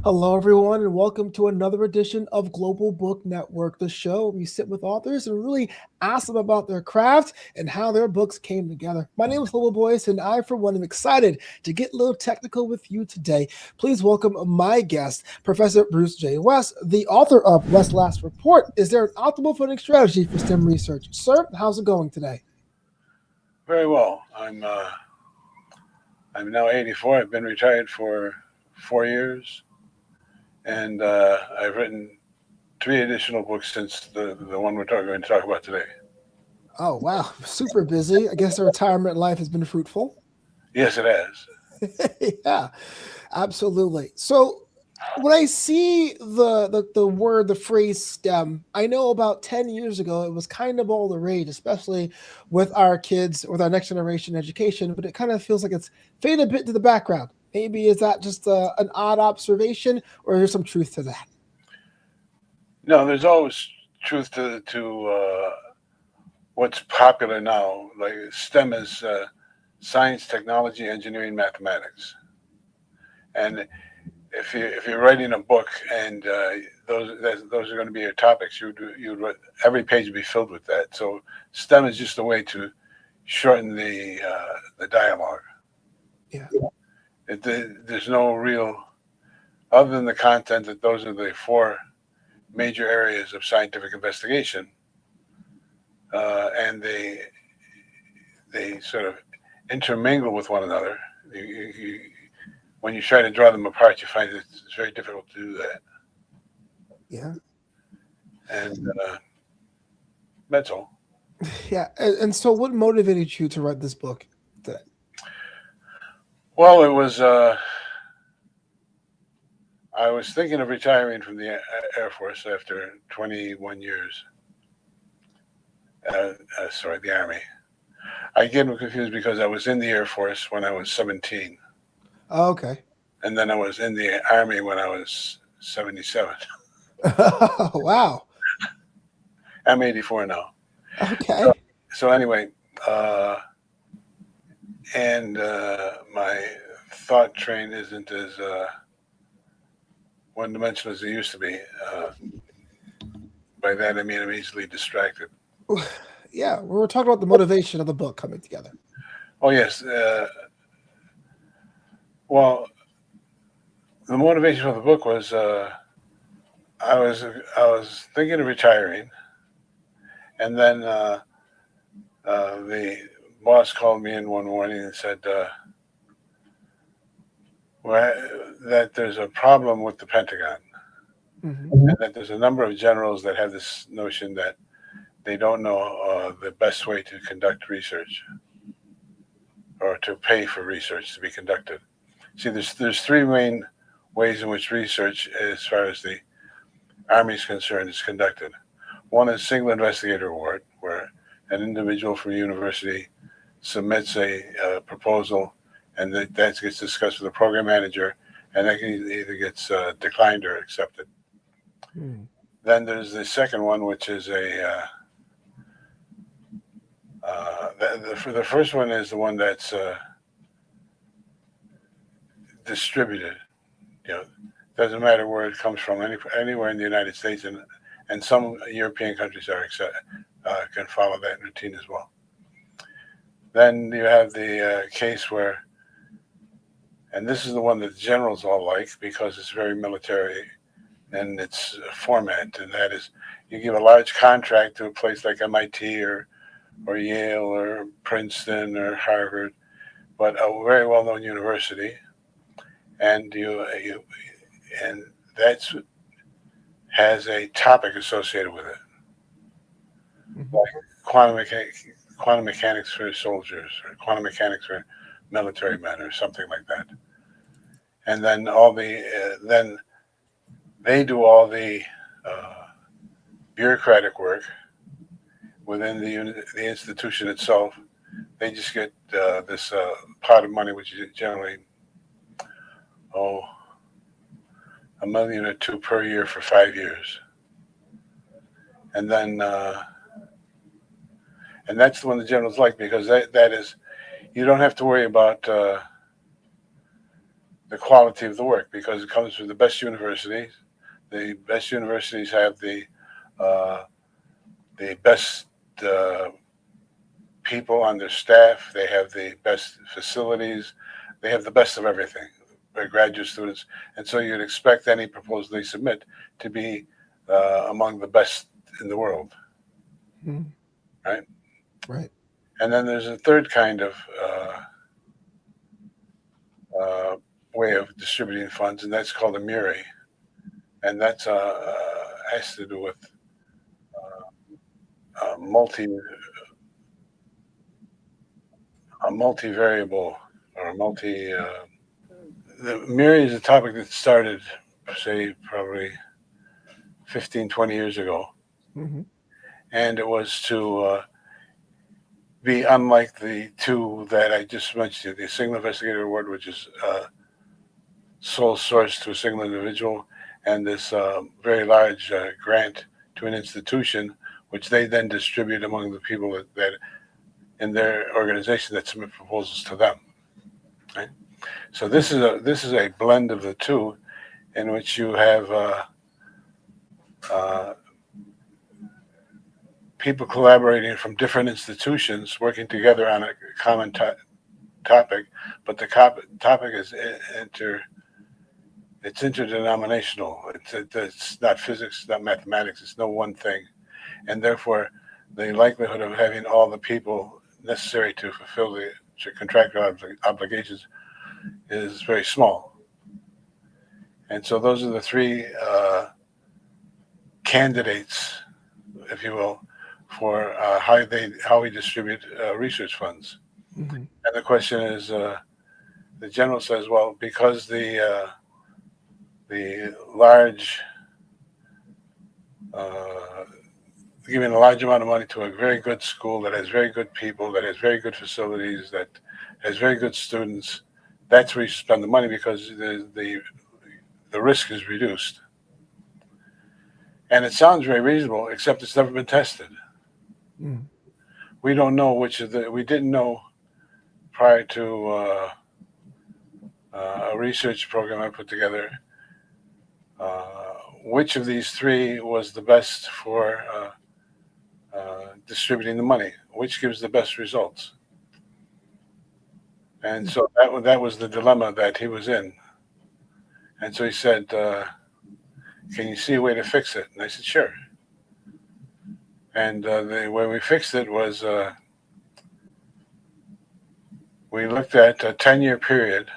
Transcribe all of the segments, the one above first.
Hello, everyone, and welcome to another edition of Global Book Network, the show where we sit with authors and really ask them about their craft and how their books came together. My name is BruceJWest, and I, for one, am excited to get a little technical with you today. Please welcome my guest, Professor BruceJWest, the author of West's Last Report. Is there an optimal funding strategy for STEM research? Sir, how's it going today? Very well. I'm now 84. I've been retired for 4 years, and I've written 3 additional books since the one we're going to talk about today. Oh, wow. Super busy. I guess the retirement life has been fruitful. Yes, it has. Yeah, absolutely. So when I see the phrase STEM, I know about 10 years ago it was kind of all the rage, especially with our kids, with our next generation education, but it kind of feels like it's faded a bit to the background. Maybe is that just an odd observation, or is there some truth to that? No, there's always truth to what's popular now. Like STEM is science, technology, engineering, mathematics, and if you're writing a book and those are going to be your topics, every page would be filled with that. So STEM is just a way to shorten the dialogue. Yeah. There's no real, other than the content, that those are the four major areas of scientific investigation, and they sort of intermingle with one another. When you try to draw them apart, you find it's very difficult to do that. Yeah. And that's all. Yeah. And so what motivated you to write this book today? Well, it was, I was thinking of retiring from the Air Force after 21 years. The Army. I get confused because I was in the Air Force when I was 17. Oh, okay. And then I was in the Army when I was 77. Wow. I'm 84 now. Okay. So anyway, my thought train isn't as one-dimensional as it used to be. By that I mean I'm easily distracted. Yeah, we were talking about the motivation of the book coming together. Oh yes. Well, the motivation for the book was I was thinking of retiring, and then the boss called me in one morning and said that there's a problem with the Pentagon, and that there's a number of generals that have this notion that they don't know the best way to conduct research or to pay for research to be conducted. See, there's three main ways in which research, as far as the Army is concerned, is conducted. One is single investigator award, where an individual from a university submits a proposal, and that gets discussed with the program manager, and that either gets declined or accepted. Then there's the second one, which is the first one is the one that's distributed. Doesn't matter where it comes from, anywhere in the United States, and some European countries can follow that routine as well. Then you have the case where, and this is the one that the generals all like because it's very military in its format, and that is you give a large contract to a place like MIT or Yale or Princeton or Harvard, but a very well-known university, and and that has a topic associated with it, like quantum mechanics for soldiers, or quantum mechanics for military men, or something like that. And then then they do all the bureaucratic work within the institution itself. They just get this pot of money, which is generally $1 million or $2 million per year for 5 years, and then and that's the one the generals like because that is, you don't have to worry about the quality of the work, because it comes from the best universities. The best universities have the best people on their staff. They have the best facilities. They have the best of everything. They're graduate students, and so you'd expect any proposal they submit to be among the best in the world, right? Right. And then there's a third kind of way of distributing funds, and that's called a MURI, and that's has to do with multi a multivariable or a multi. The MURI is a topic that started, say, probably 15, 20 years ago, and it was to be unlike the two that I just mentioned, the single investigator award, which is sole source to a single individual, and this very large grant to an institution, which they then distribute among the people that in their organization that submit proposals to them. Right? So this is a blend of the two, in which you have people collaborating from different institutions working together on a common topic, but the topic is it's interdenominational. It's not physics, it's not mathematics, it's no one thing. And therefore, the likelihood of having all the people necessary to fulfill the contractual obligations is very small. And so those are the three candidates, if you will, for how we distribute research funds. And the question is, the general says, well, because the large giving a large amount of money to a very good school that has very good people, that has very good facilities, that has very good students, that's where you spend the money, because the risk is reduced. And it sounds very reasonable, except it's never been tested. We don't know we didn't know prior to a research program I put together, which of these three was the best for distributing the money, which gives the best results. And so that was the dilemma that he was in. And so he said, can you see a way to fix it? And I said, sure. And the way we fixed it was we looked at a 10-year period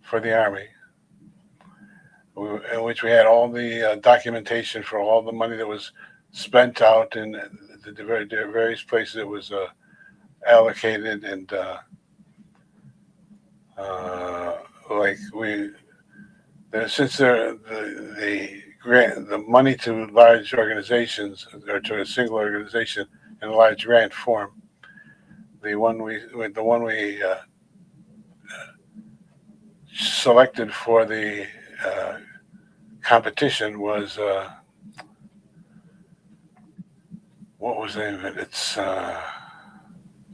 for the Army, in which we had all the documentation for all the money that was spent out in the various places it was allocated, and since the money to large organizations, or to a single organization in a large grant form, the one we selected for the competition was what was the name of it? It's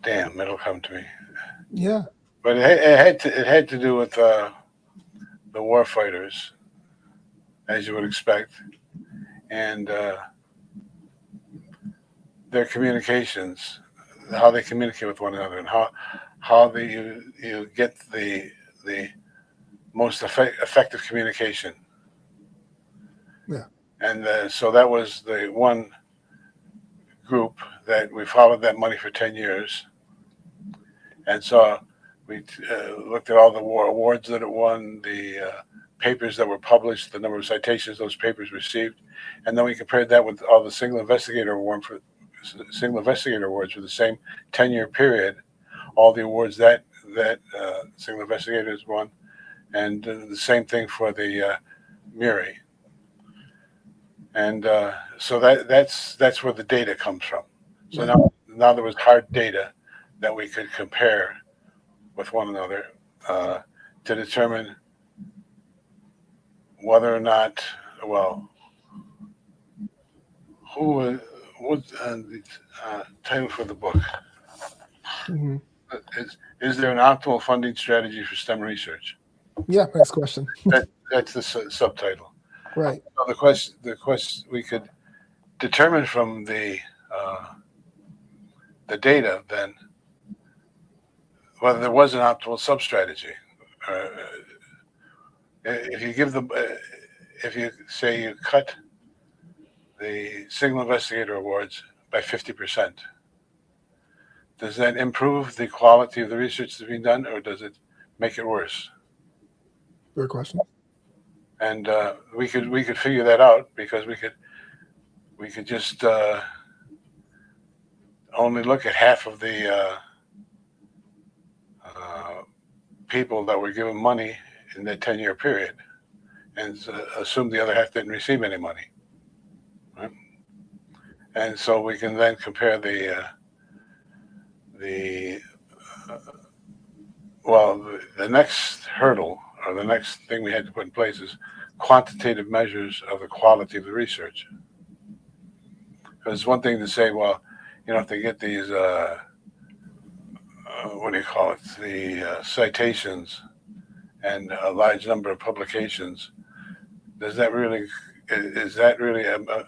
damn, it'll come to me. Yeah. But it had to do with the war fighters, as you would expect, and their communications, how they communicate with one another, and how you get the most effective communication. Yeah. And so that was the one group that we followed that money for 10 years. And so we looked at all the war awards that it won, the papers that were published, the number of citations those papers received, and then we compared that with all the single investigator awards for the same 10-year period, all the awards that single investigators won, and the same thing for the MURI. And so that's where the data comes from. So now there was hard data that we could compare with one another to determine whether or not, well, who was the title for the book? Is there an optimal funding strategy for STEM research? Yeah, next question. That's the subtitle. Right. So the question we could determine from the data then whether there was an optimal sub strategy. Uh, if you give them, if you say you cut the single investigator awards by 50%, does that improve the quality of the research that's being done, or does it make it worse? Good question. And we could figure that out because we could just only look at half of the people that were given money in that 10-year period, and assume the other half didn't receive any money. Right? And so we can then compare the next hurdle, or the next thing we had to put in place, is quantitative measures of the quality of the research. Because it's one thing to say, well, if they get these, what do you call it, the citations and a large number of publications, is that really a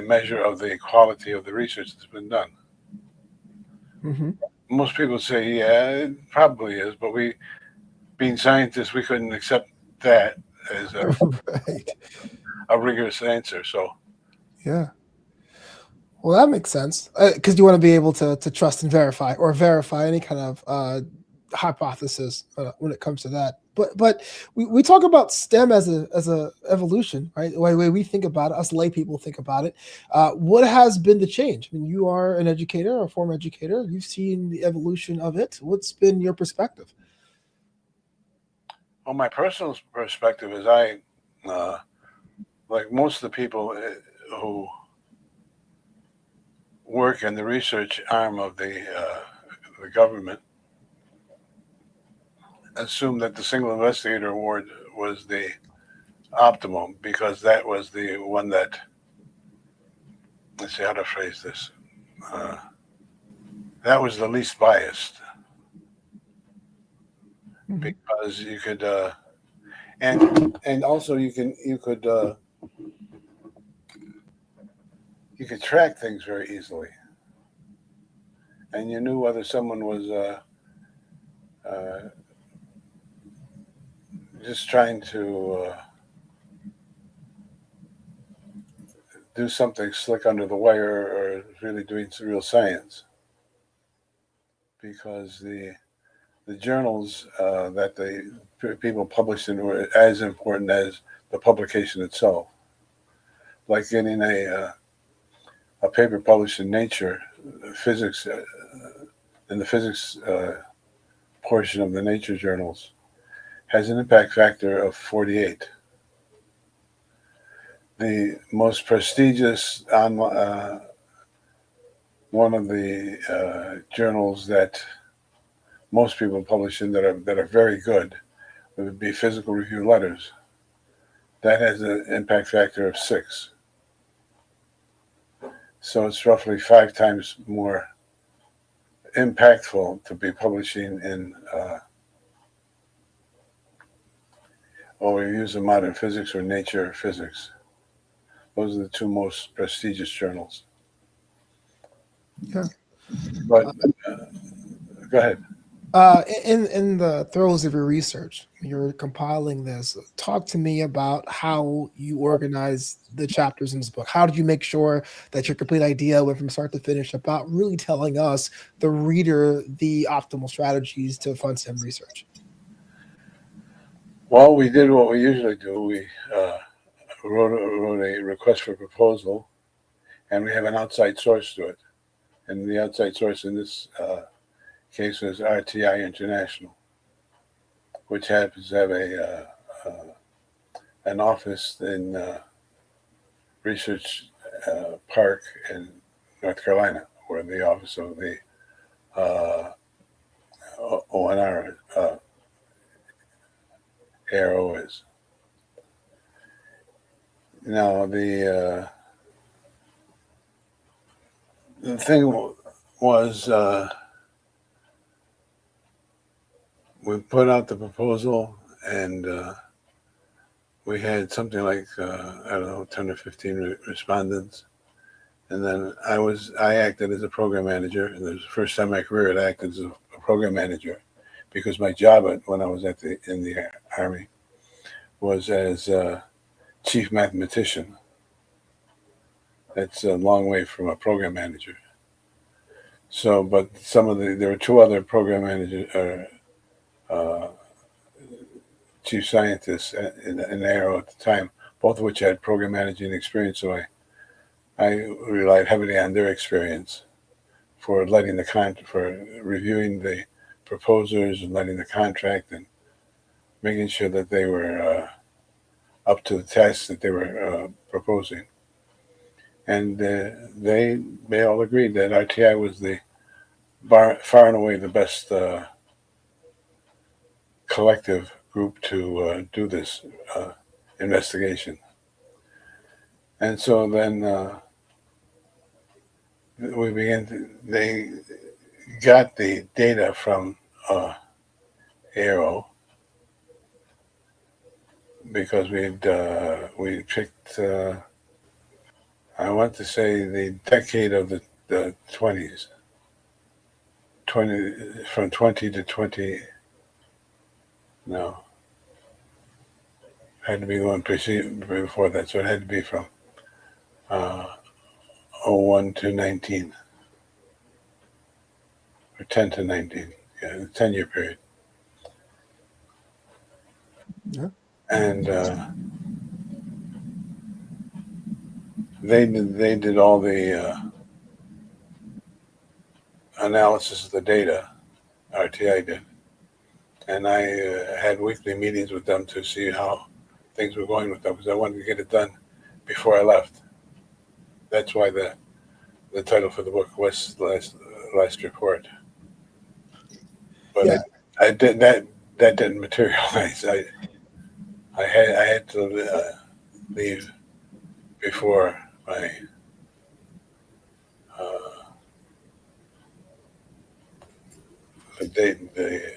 measure of the quality of the research that's been done? Mm-hmm. Most people say, yeah, it probably is, but being scientists, we couldn't accept that as Right. a rigorous answer. So, Yeah. Well, that makes sense because you want to be able to trust and verify, or verify any kind of hypothesis when it comes to that. But we talk about STEM as a evolution, right? The way we think about it, us lay people think about it. What has been the change? I mean, you are an educator, a former educator. You've seen the evolution of it. What's been your perspective? well, my personal perspective is like most of the people who work in the research arm of the government, assume that the single investigator award was the optimum because that was the one that, let's see how to phrase this, that was the least biased. Mm-hmm. Because you could and also you could track things very easily, and you knew whether someone was just trying to do something slick under the wire or really doing some real science, because the journals that the people published in were as important as the publication itself. Like getting a paper published in Nature, physics, in the physics portion of the Nature journals, has an impact factor of 48. The most prestigious one of the journals that most people publish in that are very good would be Physical Review Letters. That has an impact factor of 6. So it's roughly 5 times more impactful to be publishing in, we use the Modern Physics or Nature Physics. Those are the 2 most prestigious journals. Yeah. But go ahead. In the throes of your research, you're compiling this. Talk to me about how you organize the chapters in this book. How did you make sure that your complete idea went from start to finish about really telling us, the reader, the optimal strategies to fund STEM research? Well, we did what we usually do. We wrote a request for proposal, and we have an outside source to it. And the outside source in this case was RTI International, which happens to have an office in Research Park in North Carolina, where the office of the ONR ARO is. Now, the thing was, we put out the proposal, and we had something like I don't know, 10 or 15 respondents. And then I acted as a program manager, and it was the first time in my career I acted as a program manager, because my job when I was in the Army was as chief mathematician. That's a long way from a program manager. So, but there were two other program managers, uh, chief scientists in Aero at the time, both of which had program managing experience. So I relied heavily on their experience for for reviewing the proposers and letting the contract and making sure that they were up to the test that they were proposing. And they all agreed that RTI was far and away the best collective group to do this investigation. And so then they got the data from Aero, because we picked, I want to say, the decade of the 20s, from 20 to 20. No, had to be the one before that, so it had to be from 01 to 19, or 10 to 19, yeah, the 10-year period. Yeah. And they did all the analysis of the data, RTI did, and I had weekly meetings with them to see how things were going with them, because I wanted to get it done before I left. That's why the title for the book was last report. But Yeah. I did that didn't materialize. I had to leave before my the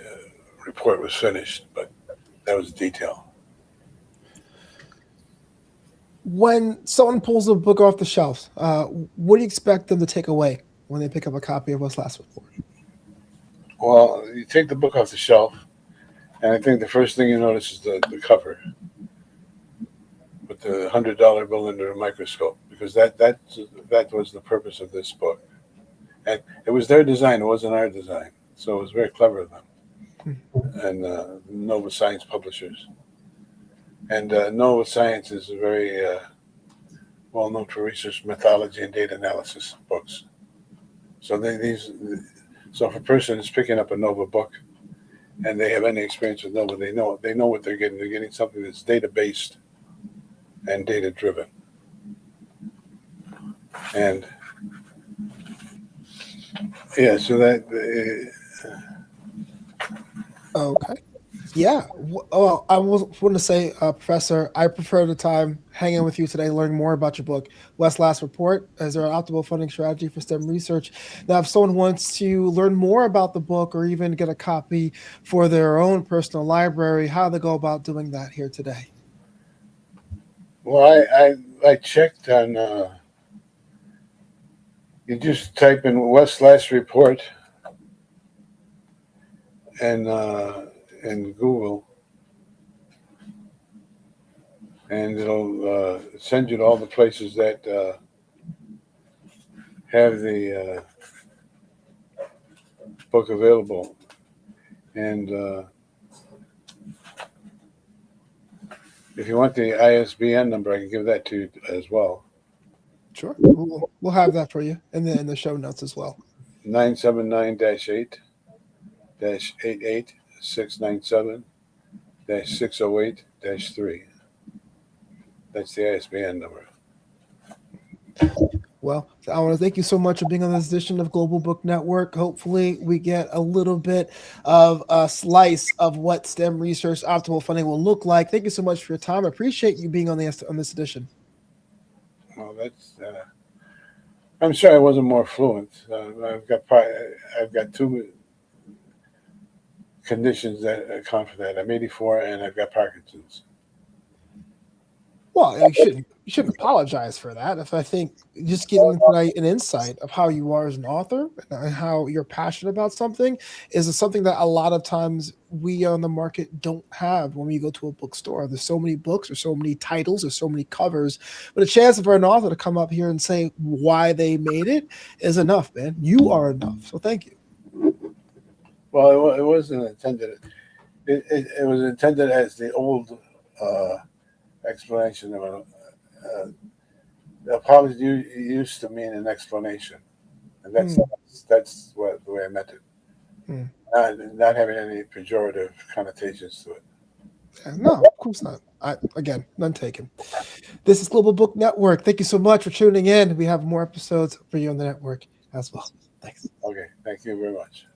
report was finished, but that was detail. When someone pulls a book off the shelf, what do you expect them to take away when they pick up a copy of What's Last Report? Well, you take the book off the shelf, and I think the first thing you notice is the cover with the $100 bill under a microscope, because that was the purpose of this book, and it was their design. It wasn't our design, so it was very clever of them. And Nova Science Publishers. And Nova Science is very well known for research methodology and data analysis books. So so if a person is picking up a Nova book and they have any experience with Nova, they know what they're getting. They're getting something that's data based and data driven. And yeah, so that. Okay. Yeah. Well, I was want to say, Professor, I prefer the time hanging with you today, learning more about your book, West's Last Report. Is there an optimal funding strategy for STEM research? Now, if someone wants to learn more about the book or even get a copy for their own personal library, how do they go about doing that here today? Well, I checked on. You just type in West's Last Report and in Google, and it'll send you to all the places that have the book available. And if you want the ISBN number, I can give that to you as well. Sure. We'll have that for you in the show notes as well. 979-8-88697-608-3. That's the ISBN number. Well, I want to thank you so much for being on this edition of Global Book Network. Hopefully, we get a little bit of a slice of what STEM research optimal funding will look like. Thank you so much for your time. I appreciate you being on this edition. Well, that's. I'm sorry I wasn't more fluent. I've got two conditions that come from that. I'm 84 and I've got Parkinson's. Well, you shouldn't apologize for that. If I think just getting tonight an insight of how you are as an author and how you're passionate about something is something that a lot of times we on the market don't have when we go to a bookstore. There's so many books, or so many titles, or so many covers, but a chance for an author to come up here and say why they made it is enough, man. You are enough. So thank you. Well, it wasn't intended. It was intended as the old explanation of apology used to mean an explanation, and that's what the way I meant it. Not having any pejorative connotations to it. No, of course not. Again, none taken. This is Global Book Network. Thank you so much for tuning in. We have more episodes for you on the network as well. Thanks. Okay, thank you very much.